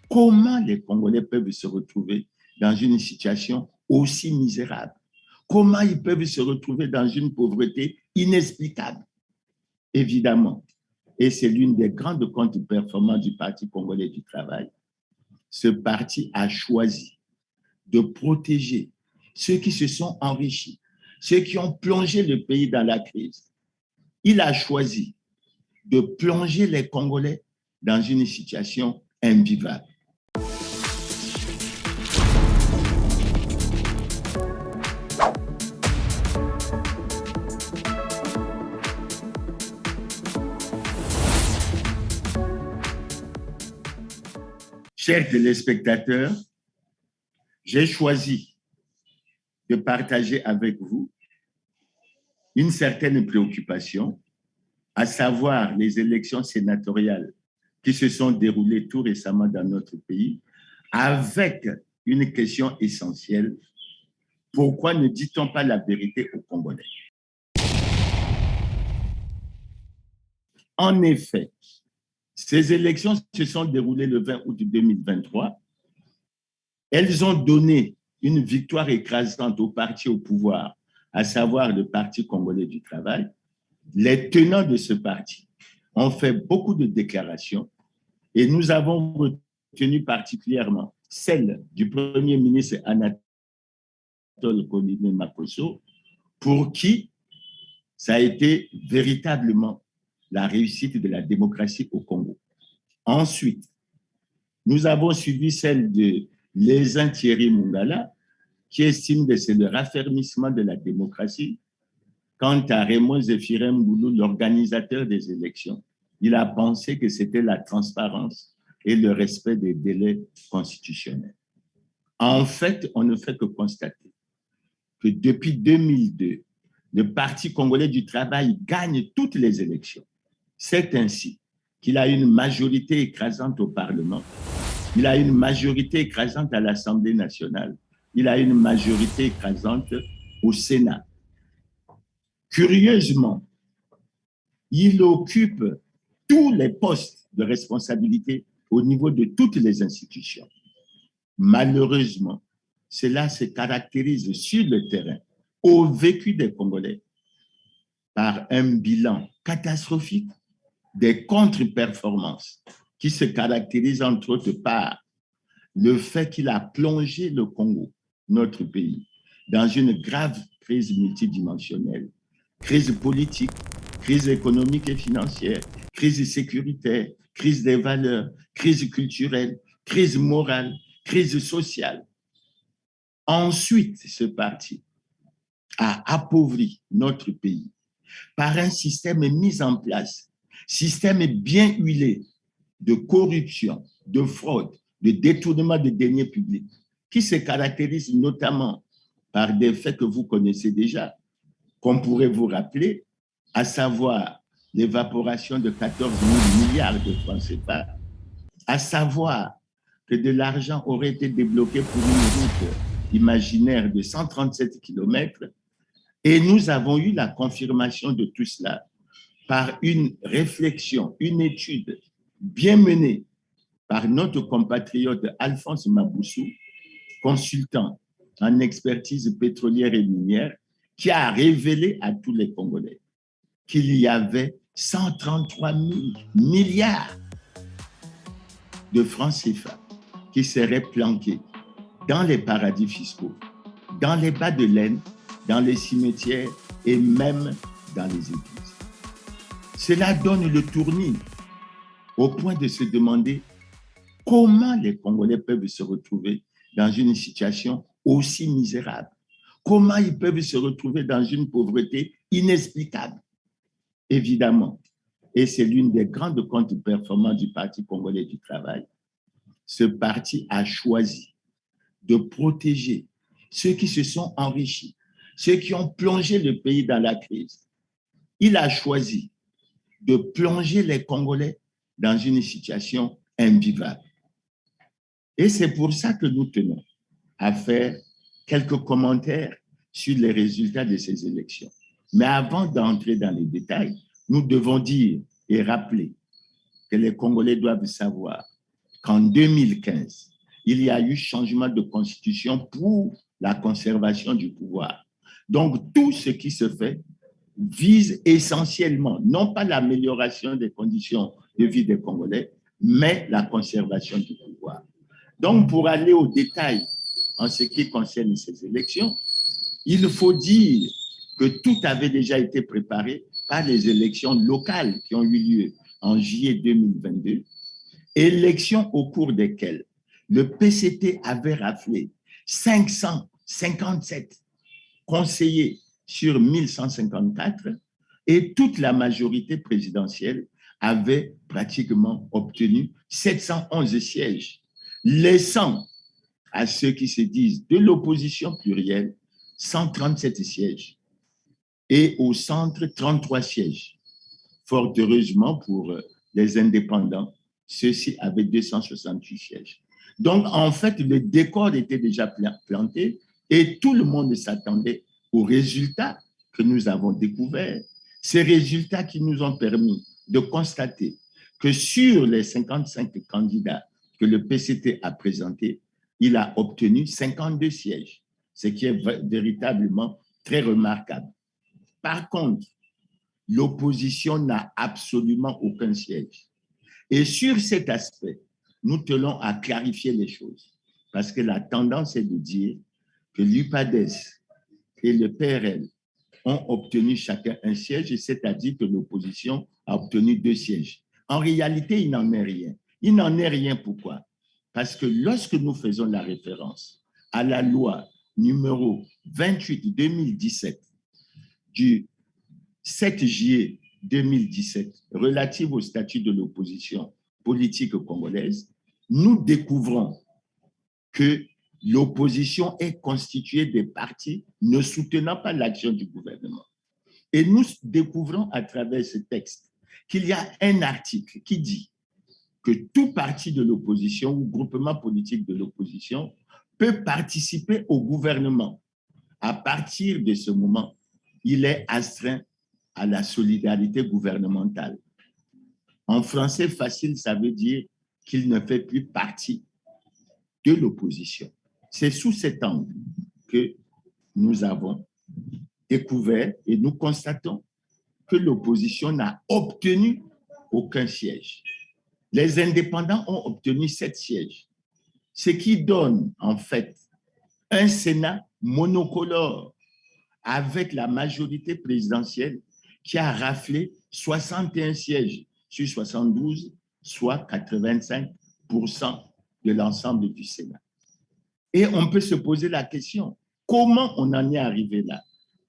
Comment les Congolais peuvent se retrouver dans une situation aussi misérable? Comment ils peuvent se retrouver dans une pauvreté inexplicable? Évidemment, et c'est l'une des grandes contre-performances du Parti congolais du travail, ce parti a choisi de protéger ceux qui se sont enrichis, ceux qui ont plongé le pays dans la crise. Il a choisi de plonger les Congolais dans une situation invivable. Chers téléspectateurs, j'ai choisi de partager avec vous une certaine préoccupation, à savoir les élections sénatoriales qui se sont déroulées tout récemment dans notre pays, avec une question essentielle: pourquoi ne dit-on pas la vérité aux Congolais? En effet, ces élections se sont déroulées le 20 août 2023. Elles ont donné une victoire écrasante au parti au pouvoir, à savoir le Parti congolais du travail. Les tenants de ce parti ont fait beaucoup de déclarations et nous avons retenu particulièrement celle du Premier ministre Anatole Koliné Makosso, pour qui ça a été véritablement la réussite de la démocratie au Congo. Ensuite, nous avons suivi celle de Lézin Thierry Mungala, qui estime que c'est le raffermissement de la démocratie. Quant à Raymond Zéphirem Goulou, l'organisateur des élections, il a pensé que c'était la transparence et le respect des délais constitutionnels. En fait, on ne fait que constater que depuis 2002, le Parti congolais du travail gagne toutes les élections. C'est ainsi qu'il a une majorité écrasante au Parlement, il a une majorité écrasante à l'Assemblée nationale, il a une majorité écrasante au Sénat. Curieusement, il occupe tous les postes de responsabilité au niveau de toutes les institutions. Malheureusement, cela se caractérise sur le terrain, au vécu des Congolais, par un bilan catastrophique, des contre-performances qui se caractérisent entre autres par le fait qu'il a plongé le Congo, notre pays, dans une grave crise multidimensionnelle, crise politique, crise économique et financière, crise sécuritaire, crise des valeurs, crise culturelle, crise morale, crise sociale. Ensuite, ce parti a appauvri notre pays par un système mis en place, système bien huilé de corruption, de fraude, de détournement de deniers publics, qui se caractérise notamment par des faits que vous connaissez déjà, qu'on pourrait vous rappeler, à savoir l'évaporation de 14 000 milliards de francs CFA, à savoir que de l'argent aurait été débloqué pour une route imaginaire de 137 kilomètres, et nous avons eu la confirmation de tout cela par une réflexion, une étude bien menée par notre compatriote Alphonse Maboussou, consultant en expertise pétrolière et minière, qui a révélé à tous les Congolais qu'il y avait 133 000 milliards de francs CFA qui seraient planqués dans les paradis fiscaux, dans les bas de laine, dans les cimetières et même dans les églises. Cela donne le tournis au point de se demander comment les Congolais peuvent se retrouver dans une situation aussi misérable. Comment ils peuvent se retrouver dans une pauvreté inexplicable? Évidemment, et c'est l'une des grandes contre-performances du Parti congolais du travail, ce parti a choisi de protéger ceux qui se sont enrichis, ceux qui ont plongé le pays dans la crise. Il a choisi de plonger les Congolais dans une situation invivable. Et c'est pour ça que nous tenons à faire quelques commentaires sur les résultats de ces élections. Mais avant d'entrer dans les détails, nous devons dire et rappeler que les Congolais doivent savoir qu'en 2015, il y a eu changement de constitution pour la conservation du pouvoir. Donc, tout ce qui se fait vise essentiellement, non pas l'amélioration des conditions de vie des Congolais, mais la conservation du pouvoir. Donc, pour aller au détail en ce qui concerne ces élections, il faut dire que tout avait déjà été préparé par les élections locales qui ont eu lieu en juillet 2022, élections au cours desquelles le PCT avait raflé 557 conseillers sur 1154 et toute la majorité présidentielle avait pratiquement obtenu 711 sièges, laissant à ceux qui se disent de l'opposition plurielle 137 sièges et au centre 33 sièges. Fort heureusement pour les indépendants, ceux-ci avaient 268 sièges. Donc, en fait, le décor était déjà planté et tout le monde s'attendait aux résultats que nous avons découverts. Ces résultats qui nous ont permis de constater que sur les 55 candidats que le PCT a présentés, il a obtenu 52 sièges, ce qui est véritablement très remarquable. Par contre, l'opposition n'a absolument aucun siège. Et sur cet aspect, nous tenons à clarifier les choses, parce que la tendance est de dire que l'UPADES et le PRL ont obtenu chacun un siège, c'est-à-dire que l'opposition a obtenu 2 sièges. En réalité, il n'en est rien. Il n'en est rien pourquoi? Parce que lorsque nous faisons la référence à la loi numéro 28-2017 du 7 juillet 2017 relative au statut de l'opposition politique congolaise, nous découvrons que l'opposition est constituée des partis ne soutenant pas l'action du gouvernement. Et nous découvrons à travers ce texte qu'il y a un article qui dit que tout parti de l'opposition ou groupement politique de l'opposition peut participer au gouvernement. À partir de ce moment, il est astreint à la solidarité gouvernementale. En français facile, ça veut dire qu'il ne fait plus partie de l'opposition. C'est sous cet angle que nous avons découvert et nous constatons que l'opposition n'a obtenu aucun siège. Les indépendants ont obtenu 7 sièges, ce qui donne en fait un Sénat monocolore avec la majorité présidentielle qui a raflé 61 sièges sur 72, soit 85% de l'ensemble du Sénat. Et on peut se poser la question, comment on en est arrivé là?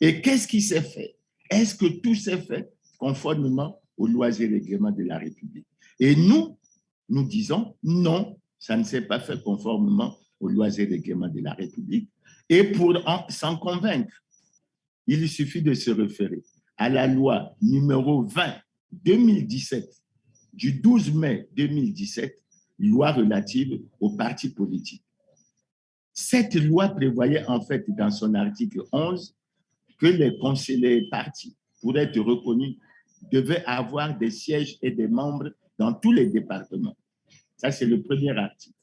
Et qu'est-ce qui s'est fait? Est-ce que tout s'est fait conformément aux lois et règlements de la République? Et nous disons non, ça ne s'est pas fait conformément aux lois et règlements de la République. Et pour s'en convaincre, il suffit de se référer à la loi numéro 20-2017 du 12 mai 2017, loi relative aux partis politiques. Cette loi prévoyait en fait dans son article 11 que les conseillers partis, pour être reconnus, devaient avoir des sièges et des membres dans tous les départements. Ça, c'est le premier article.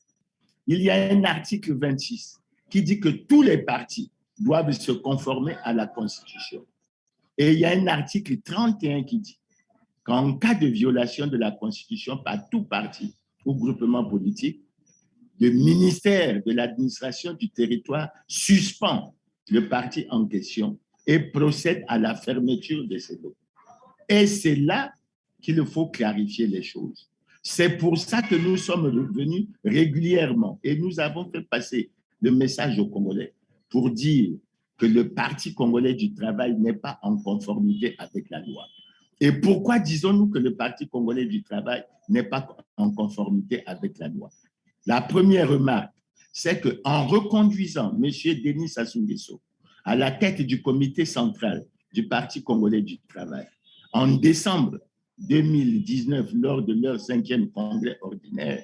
Il y a un article 26 qui dit que tous les partis doivent se conformer à la Constitution. Et il y a un article 31 qui dit qu'en cas de violation de la Constitution par tout parti ou groupement politique, le ministère de l'administration du territoire suspend le parti en question et procède à la fermeture de ces locaux. Et c'est là qu'il faut clarifier les choses. C'est pour ça que nous sommes revenus régulièrement et nous avons fait passer le message aux Congolais pour dire que le Parti congolais du travail n'est pas en conformité avec la loi. Et pourquoi disons-nous que le Parti congolais du travail n'est pas en conformité avec la loi? La première remarque, c'est qu'en reconduisant M. Denis Sassou Nguesso à la tête du comité central du Parti congolais du travail, en décembre 2019, lors de leur 5e congrès ordinaire,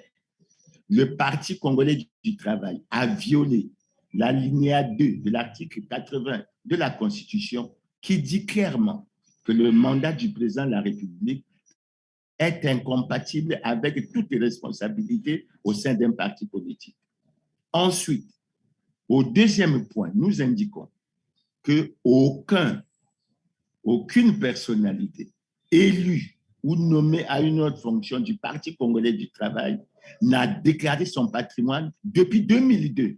le Parti congolais du travail a violé l'alinéa 2 de l'article 80 de la Constitution qui dit clairement que le mandat du président de la République est incompatible avec toute responsabilité au sein d'un parti politique. Ensuite, au deuxième point, nous indiquons qu'aucune personnalité élue ou nommée à une autre fonction du Parti congolais du travail n'a déclaré son patrimoine depuis 2002,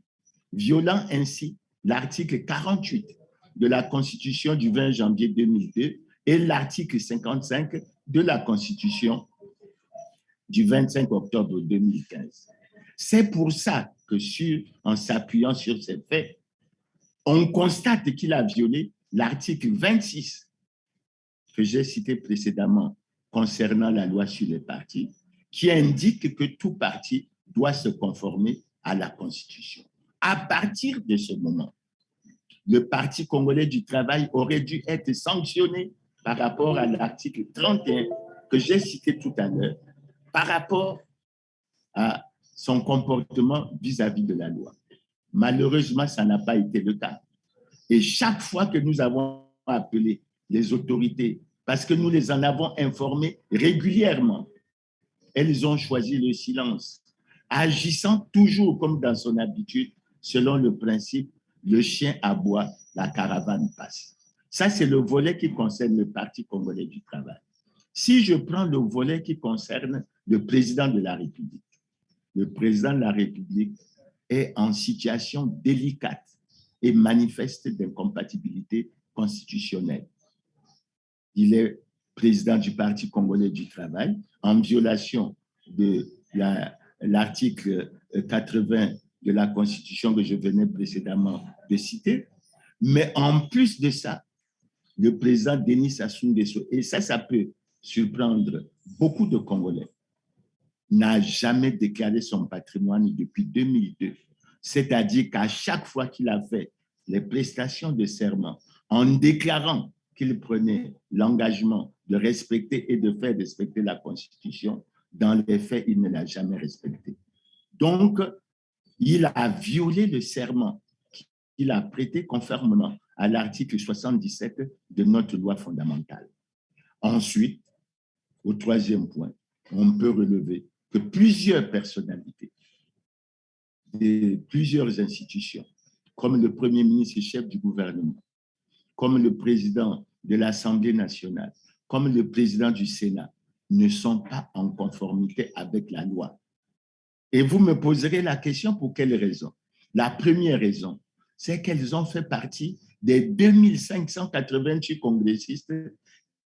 violant ainsi l'article 48 de la Constitution du 20 janvier 2002 et l'article 55 de la Constitution du 25 octobre 2015. C'est pour ça que, en s'appuyant sur ces faits, on constate qu'il a violé l'article 26 que j'ai cité précédemment concernant la loi sur les partis, qui indique que tout parti doit se conformer à la Constitution. À partir de ce moment, le Parti congolais du travail aurait dû être sanctionné par rapport à l'article 31 que j'ai cité tout à l'heure, par rapport à son comportement vis-à-vis de la loi. Malheureusement, ça n'a pas été le cas. Et chaque fois que nous avons appelé les autorités, parce que nous les en avons informés régulièrement, elles ont choisi le silence, agissant toujours comme dans son habitude, selon le principe « le chien aboie, la caravane passe ». Ça, c'est le volet qui concerne le Parti congolais du travail. Si je prends le volet qui concerne le président de la République, le président de la République est en situation délicate et manifeste d'incompatibilité constitutionnelle. Il est président du Parti congolais du travail en violation de l'article 80 de la Constitution que je venais précédemment de citer. Mais en plus de ça, le président Denis Sassou Nguesso, et ça peut surprendre beaucoup de Congolais, n'a jamais déclaré son patrimoine depuis 2002. C'est-à-dire qu'à chaque fois qu'il a fait les prestations de serment, en déclarant qu'il prenait l'engagement de respecter et de faire respecter la Constitution, dans les faits, il ne l'a jamais respecté. Donc, il a violé le serment qu'il a prêté conformément à l'article 77 de notre loi fondamentale. Ensuite, au troisième point, on peut relever que plusieurs personnalités, plusieurs institutions, comme le Premier ministre et chef du gouvernement, comme le président de l'Assemblée nationale, comme le président du Sénat, ne sont pas en conformité avec la loi. Et vous me poserez la question pour quelle raison? La première raison, c'est qu'elles ont fait partie des 2588 congressistes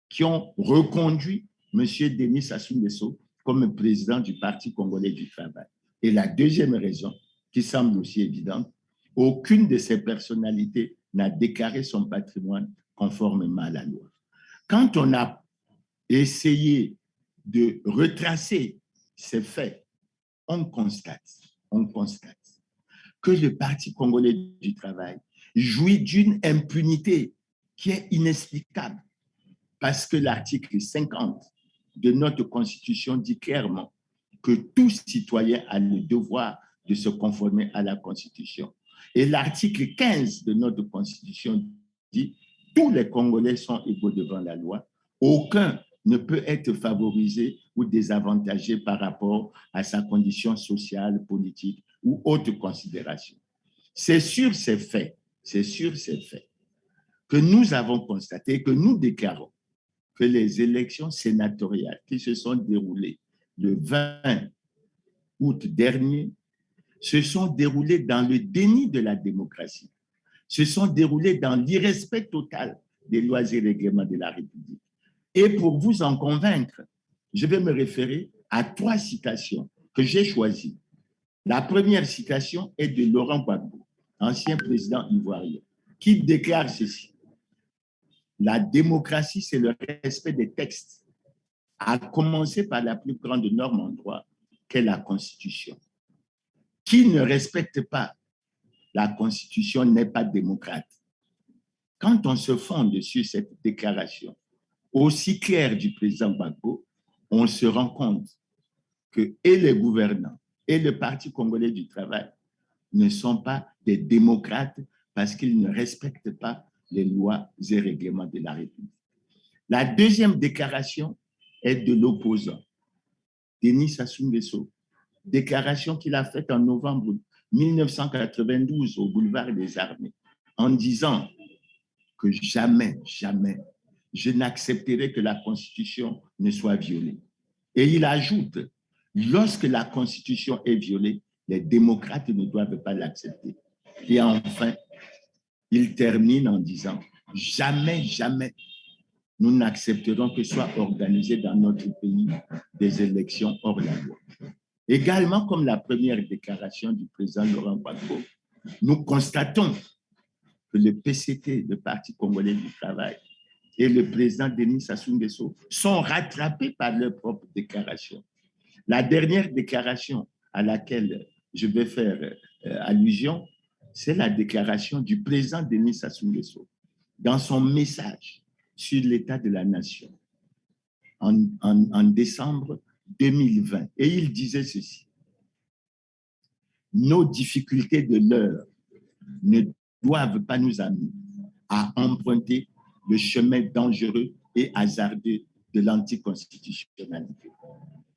qui ont reconduit M. Denis Sassou Nguesso comme président du Parti congolais du travail. Et la deuxième raison, qui semble aussi évidente, aucune de ces personnalités n'a déclaré son patrimoine conformément à la loi. Quand on a essayé de retracer ces faits, on constate que le Parti congolais du travail jouit d'une impunité qui est inexplicable, parce que l'article 50 de notre Constitution dit clairement que tout citoyen a le devoir de se conformer à la Constitution. Et l'article 15 de notre Constitution dit « Tous les Congolais sont égaux devant la loi, aucun ne peut être favorisé ou désavantagé par rapport à sa condition sociale, politique ou autre considération. » C'est sur ces faits que nous avons constaté, que nous déclarons que les élections sénatoriales qui se sont déroulées le 20 août dernier se sont déroulées dans le déni de la démocratie, se sont déroulées dans l'irrespect total des lois et règlements de la République. Et pour vous en convaincre, je vais me référer à 3 citations que j'ai choisies. La première citation est de Laurent Gbagbo, ancien président ivoirien, qui déclare ceci: « La démocratie, c'est le respect des textes, à commencer par la plus grande norme en droit qu'est la Constitution. Qui ne respecte pas la Constitution n'est pas démocrate. » Quand on se fonde sur cette déclaration aussi claire du président Gbagbo, on se rend compte que et les gouvernants et le Parti congolais du travail ne sont pas des démocrates parce qu'ils ne respectent pas les lois et règlements de la République. La deuxième déclaration est de l'opposant, Denis Sassou Nguesso. Déclaration qu'il a faite en novembre 1992 au boulevard des Armées, en disant que jamais, jamais, je n'accepterai que la Constitution ne soit violée. Et il ajoute, lorsque la Constitution est violée, les démocrates ne doivent pas l'accepter. Et enfin, il termine en disant, jamais, jamais, nous n'accepterons que soient organisées dans notre pays des élections hors la loi. Également, comme la première déclaration du président Laurent Gbagbo, nous constatons que le PCT, le Parti congolais du travail, et le président Denis Sassou Nguesso sont rattrapés par leurs propres déclarations. La dernière déclaration à laquelle je vais faire allusion, c'est la déclaration du président Denis Sassou Nguesso dans son message sur l'état de la nation en décembre 2020. Et il disait ceci: nos difficultés de l'heure ne doivent pas nous amener à emprunter le chemin dangereux et hasardeux de l'anticonstitutionnalité.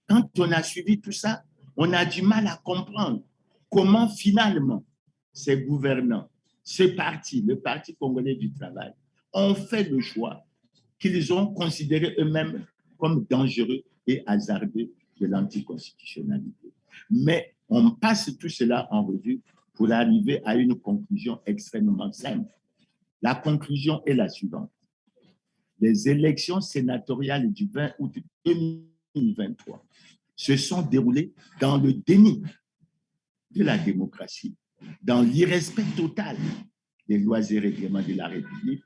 Quand on a suivi tout ça, on a du mal à comprendre comment finalement ces gouvernants, ce parti, le Parti congolais du travail, ont fait le choix qu'ils ont considéré eux-mêmes comme dangereux et hasardeux de l'anticonstitutionnalité. Mais on passe tout cela en revue pour arriver à une conclusion extrêmement simple. La conclusion est la suivante. Les élections sénatoriales du 20 août 2023 se sont déroulées dans le déni de la démocratie, dans l'irrespect total des lois et règlements de la République.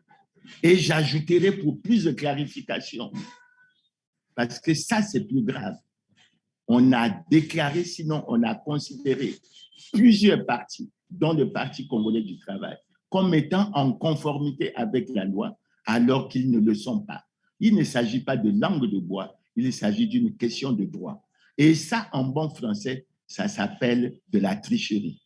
Et j'ajouterai pour plus de clarification, parce que ça, c'est plus grave. On a déclaré, sinon on a considéré plusieurs partis, dont le Parti congolais du travail, comme étant en conformité avec la loi, alors qu'ils ne le sont pas. Il ne s'agit pas de langue de bois, il s'agit d'une question de droit. Et ça, en bon français, ça s'appelle de la tricherie.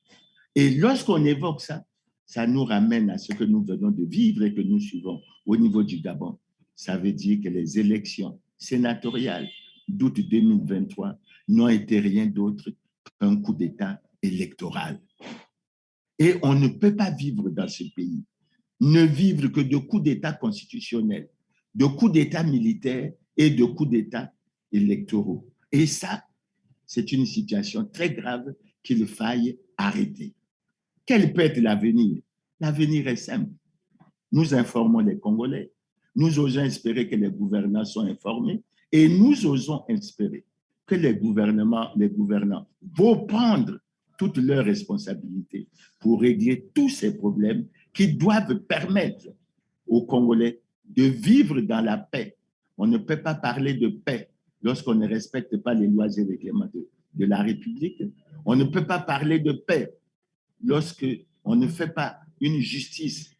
Et lorsqu'on évoque ça, ça nous ramène à ce que nous venons de vivre et que nous suivons au niveau du Gabon. Ça veut dire que les élections sénatoriales d'août 2023 n'ont été rien d'autre qu'un coup d'État électoral. Et on ne peut pas vivre dans ce pays, ne vivre que de coups d'État constitutionnels, de coups d'État militaires et de coups d'État électoraux. Et ça, c'est une situation très grave qu'il faille arrêter. Quel peut être l'avenir? L'avenir est simple. Nous informons les Congolais, nous osons espérer que les gouvernants sont informés et nous osons espérer que les gouvernants vont prendre toutes leurs responsabilités pour régler tous ces problèmes qui doivent permettre aux Congolais de vivre dans la paix. On ne peut pas parler de paix lorsqu'on ne respecte pas les lois et règlements de la République. On ne peut pas parler de paix lorsqu'on ne fait pas une justice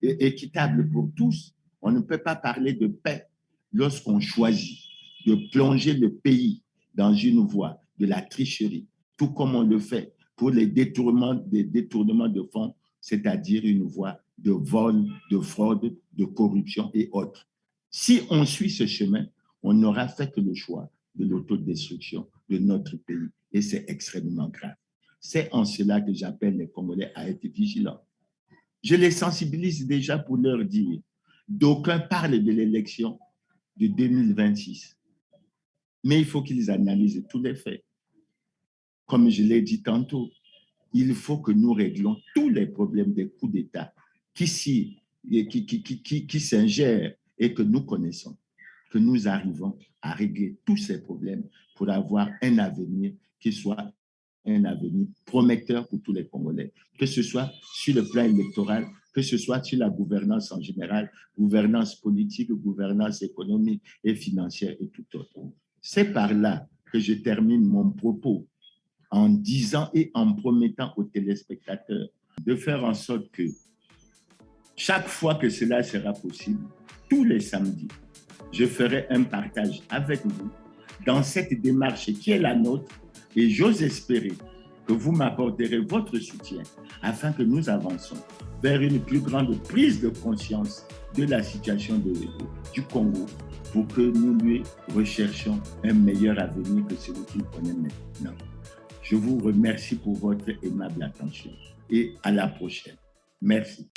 équitable pour tous. On ne peut pas parler de paix lorsqu'on choisit de plonger le pays dans une voie de la tricherie, tout comme on le fait pour les détournements de fonds, c'est-à-dire une voie de vol, de fraude, de corruption et autres. Si on suit ce chemin, on n'aura fait que le choix de l'autodestruction de notre pays. Et c'est extrêmement grave. C'est en cela que j'appelle les Congolais à être vigilants. Je les sensibilise déjà pour leur dire, d'aucuns parlent de l'élection de 2026, mais il faut qu'ils analysent tous les faits. Comme je l'ai dit tantôt, il faut que nous réglions tous les problèmes des coups d'État qui s'ingèrent et que nous connaissons, que nous arrivons à régler tous ces problèmes pour avoir un avenir qui soit un avenir prometteur pour tous les Congolais, que ce soit sur le plan électoral, que ce soit sur la gouvernance en général, gouvernance politique, gouvernance économique et financière et tout autre. C'est par là que je termine mon propos en disant et en promettant aux téléspectateurs de faire en sorte que chaque fois que cela sera possible, tous les samedis, je ferai un partage avec vous dans cette démarche qui est la nôtre et j'ose espérer que vous m'apporterez votre soutien afin que nous avancions vers une plus grande prise de conscience de la situation du Congo pour que nous lui recherchions un meilleur avenir que celui qu'il connaît maintenant. Je vous remercie pour votre aimable attention et à la prochaine. Merci.